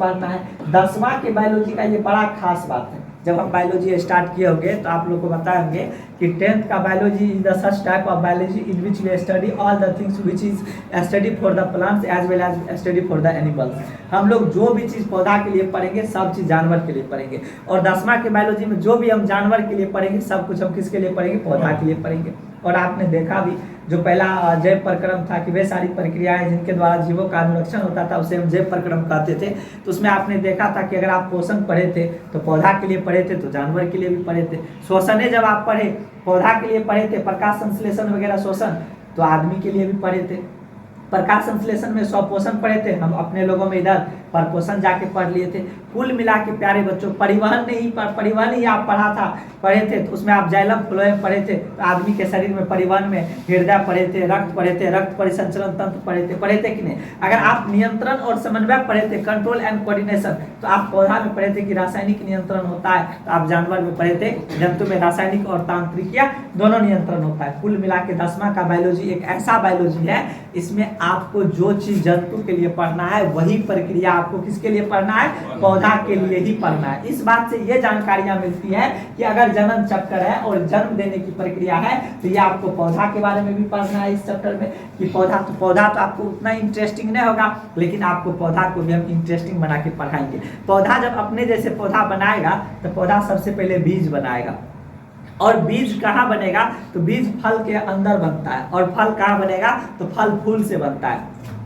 पढ़ना है। 10वां के बायोलॉजी का ये बड़ा खास बात है। जब हम बायोलॉजी स्टार्ट किए होंगे तो आप लोग को बताएंगे कि 10th का biology is the such type of biology in which we study all the things which is study for the plants as well as study for the animals. हम लोग जो भी चीज़ पौधा के लिए पढ़ेंगे सब चीज़ जानवर के लिए पढ़ेंगे, और 10वां के बायोलॉजी में जो भी हम जानवर के लिए पढ़ेंगे सब कुछ हम किसके लिए पढ़ेंगे, पौधा के लिए पढ़ेंगे। और आपने देखा भी जो पहला जैव प्रक्रम था कि वे सारी प्रक्रियाएं जिनके द्वारा जीवों का अनुरक्षण होता था उसे हम जैव प्रक्रम कहते थे। तो उसमें आपने देखा था कि अगर आप पोषण पढ़े थे तो पौधा के लिए पढ़े थे, तो जानवर के लिए भी पढ़े थे। श्वसने जब आप पढ़े पौधा के लिए पढ़े थे, प्रकाश संश्लेषण वगैरह शोषण तो आदमी के लिए भी पढ़े थे। प्रकाश संश्लेषण में स्वपोषण पढ़े थे, हम अपने लोगों में इधर परपोषण जाके पढ़ लिए थे। कुल मिला के प्यारे बच्चों परिवहन ही आप पढ़े थे तो उसमें आप जाइलम फ्लोएम पढ़े थे, तो आदमी के शरीर में परिवहन में हृदय पढ़े थे, रक्त पढ़े थे, रक्त परिसंचरण तंत्र पढ़े थे कि नहीं। अगर आप नियंत्रण और समन्वय पढ़े थे, कंट्रोल एंड कोऑर्डिनेशन, तो आप पौधा में पढ़े थे कि रासायनिक नियंत्रण होता है, तो आप जानवर में पढ़े थे जंतु में रासायनिक और तांत्रिकीय दोनों नियंत्रण होता है। कुल मिला के 10वां का बायोलॉजी एक ऐसा बायोलॉजी है इसमें आपको जो चीज जंतु के लिए पढ़ना है वही प्रक्रिया आपको किसके लिए पढ़ना है, पौधा के लिए ही पढ़ना है। इस बात से ये जानकारियां मिलती है कि अगर जनन चक्र है और जन्म देने की प्रक्रिया है तो ये आपको पौधा के बारे में भी पढ़ना है इस चैप्टर में कि पौधा तो आपको उतना इंटरेस्टिंग नहीं होगा, लेकिन आपको पौधा को भी हम इंटरेस्टिंग बना के पढ़ाएंगे। पौधा जब अपने जैसे पौधा बनाएगा तो पौधा सबसे पहले बीज बनाएगा, और बीज कहाँ बनेगा, तो बीज फल के अंदर बनता है, और फल कहाँ बनेगा, तो फल फूल से बनता है।